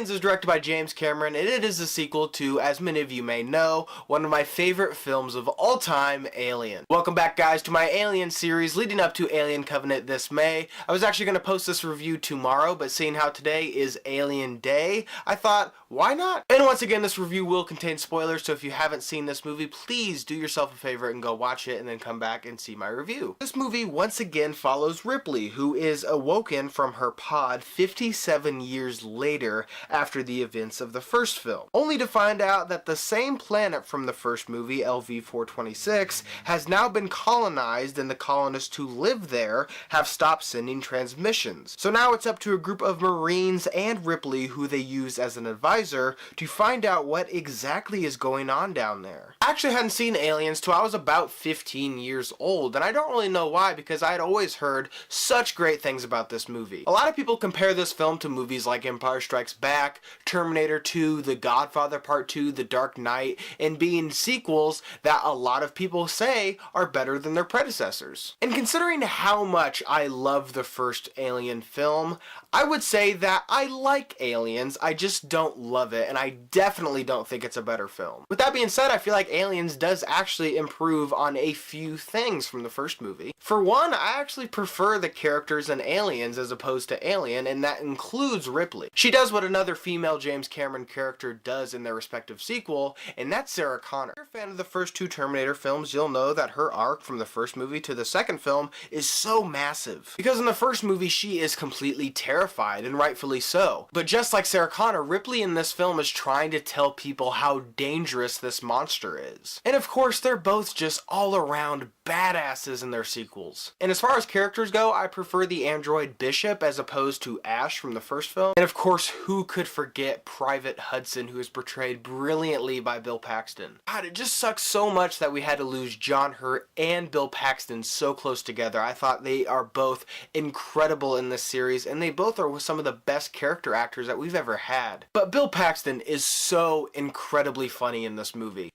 Aliens is directed by James Cameron, and it is a sequel to, as many of you may know, one of my favorite films of all time, Alien. Welcome back, guys, to my Alien series leading up to Alien Covenant this May. I was actually going to post this review tomorrow, but seeing how today is Alien Day, I thought, why not? And once again, this review will contain spoilers, so if you haven't seen this movie, please do yourself a favor and go watch it and then come back and see my review. This movie once again follows Ripley, who is awoken from her pod 57 years later after the events of the first film, only to find out that the same planet from the first movie, LV-426, has now been colonized and the colonists who live there have stopped sending transmissions. So now it's up to a group of Marines and Ripley, who they use as an advisor, to find out what exactly is going on down there. I actually hadn't seen Aliens till I was about 15 years old, and I don't really know why, because I had always heard such great things about this movie. A lot of people compare this film to movies like Empire Strikes Back, Terminator 2, The Godfather Part 2, The Dark Knight, and being sequels that a lot of people say are better than their predecessors. And considering how much I love the first Alien film, I would say that I like Aliens, I just don't love it, and I definitely don't think it's a better film. With that being said, I feel like Aliens does actually improve on a few things from the first movie. For one, I actually prefer the characters in Aliens as opposed to Alien, and that includes Ripley. She does what another female James Cameron character does in their respective sequel, and that's Sarah Connor. If you're a fan of the first two Terminator films, you'll know that her arc from the first movie to the second film is so massive. Because in the first movie, she is completely terrified, and rightfully so. But just like Sarah Connor, Ripley in this film is trying to tell people how dangerous this monster is. And of course, they're both just all around badasses in their sequels. And as far as characters go, I prefer the android Bishop as opposed to Ash from the first film. And of course, who could forget Private Hudson, who is portrayed brilliantly by Bill Paxton. God, it just sucks so much that we had to lose John Hurt and Bill Paxton so close together. I thought they are both incredible in this series, and they both are some of the best character actors that we've ever had. But Bill Paxton is so incredibly funny in this movie.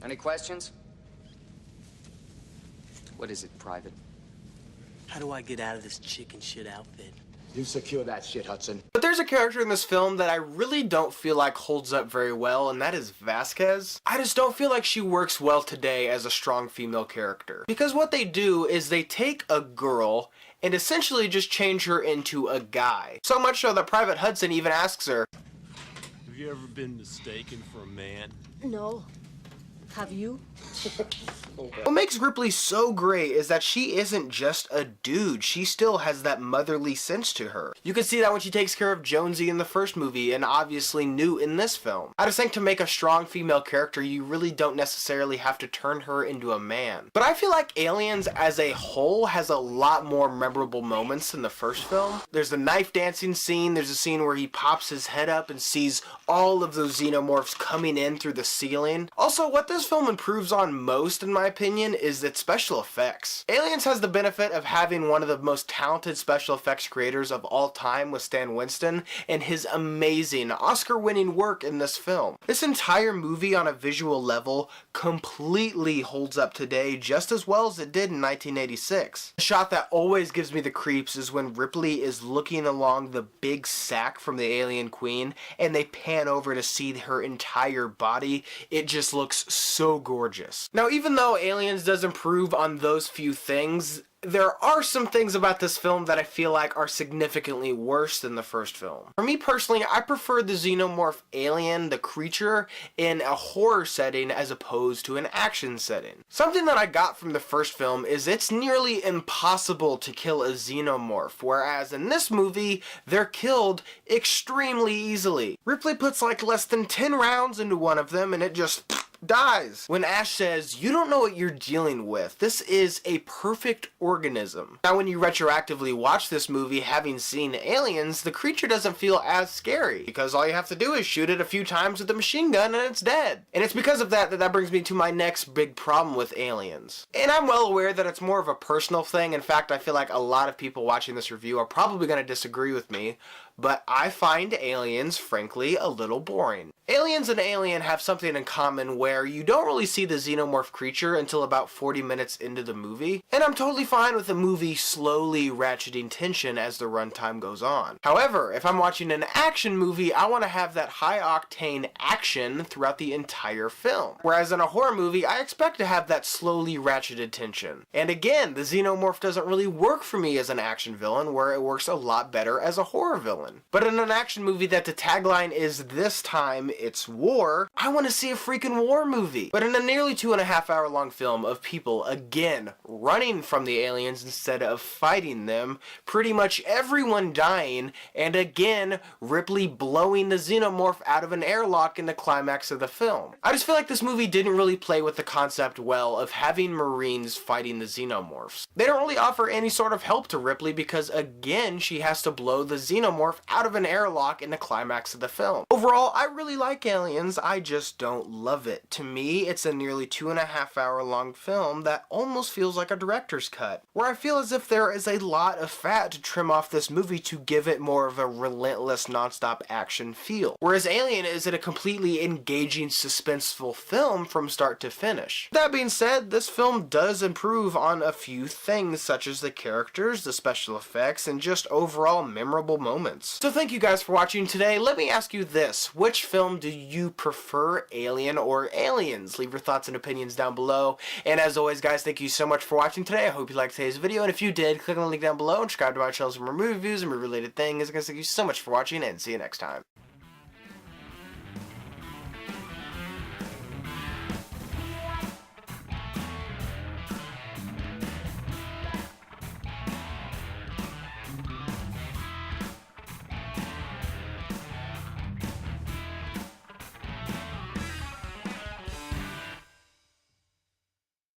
Any questions? What is it, Private? How do I get out of this chicken shit outfit? You secure that shit, Hudson. But there's a character in this film that I really don't feel like holds up very well, and that is Vasquez. I just don't feel like she works well today as a strong female character. Because what they do is they take a girl and essentially just change her into a guy. So much so that Private Hudson even asks her, "Have you ever been mistaken for a man?" No. Have you? What makes Ripley so great is that she isn't just a dude, she still has that motherly sense to her. You can see that when she takes care of Jonesy in the first movie, and obviously Newt in this film. I just think to make a strong female character, you really don't necessarily have to turn her into a man. But I feel like Aliens as a whole has a lot more memorable moments than the first film. There's the knife dancing scene, there's a scene where he pops his head up and sees all of those xenomorphs coming in through the ceiling. Also, what this film improves on most, in my opinion, is its special effects. Aliens has the benefit of having one of the most talented special effects creators of all time with Stan Winston and his amazing Oscar-winning work in this film. This entire movie on a visual level completely holds up today just as well as it did in 1986. The shot that always gives me the creeps is when Ripley is looking along the big sack from the alien queen and they pan over to see her entire body. It just looks so gorgeous. Now, even though Aliens does improve on those few things, there are some things about this film that I feel like are significantly worse than the first film. For me personally, I prefer the xenomorph alien, the creature, in a horror setting as opposed to an action setting. Something that I got from the first film is it's nearly impossible to kill a xenomorph, whereas in this movie, they're killed extremely easily. Ripley puts like less than 10 rounds into one of them and it just dies. When Ash says, "You don't know what you're dealing with. This is a perfect organism." Now, when you retroactively watch this movie, having seen Aliens, the creature doesn't feel as scary, because all you have to do is shoot it a few times with a machine gun and it's dead. And it's because of that that brings me to my next big problem with Aliens. And I'm well aware that it's more of a personal thing. In fact, I feel like a lot of people watching this review are probably going to disagree with me. but I find Aliens, frankly, a little boring. Aliens and Alien have something in common where you don't really see the xenomorph creature until about 40 minutes into the movie, and I'm totally fine with the movie slowly ratcheting tension as the runtime goes on. However, if I'm watching an action movie, I want to have that high-octane action throughout the entire film. Whereas in a horror movie, I expect to have that slowly ratcheted tension. And again, the xenomorph doesn't really work for me as an action villain, where it works a lot better as a horror villain. But in an action movie that the tagline is "This time it's war," I want to see a freaking war movie. But in a nearly 2.5 hour long film of people, again, running from the aliens instead of fighting them, pretty much everyone dying, and again, Ripley blowing the xenomorph out of an airlock in the climax of the film. I just feel like this movie didn't really play with the concept well of having Marines fighting the xenomorphs. They don't really offer any sort of help to Ripley because, again, she has to blow the xenomorph out of an airlock in the climax of the film. Overall, I really like Aliens, I just don't love it. To me, it's a nearly 2.5 hour long film that almost feels like a director's cut, where I feel as if there is a lot of fat to trim off this movie to give it more of a relentless, non-stop action feel. Whereas Alien is a completely engaging, suspenseful film from start to finish. That being said, this film does improve on a few things, such as the characters, the special effects, and just overall memorable moments. So thank you guys for watching today. Let me ask you this: which film do you prefer, Alien or Aliens? Leave your thoughts and opinions down below. And as always, guys, thank you so much for watching today. I hope you liked today's video, and if you did, click on the link down below and subscribe to my channel for more movie reviews and movie related things. Guys, thank you so much for watching, and see you next time.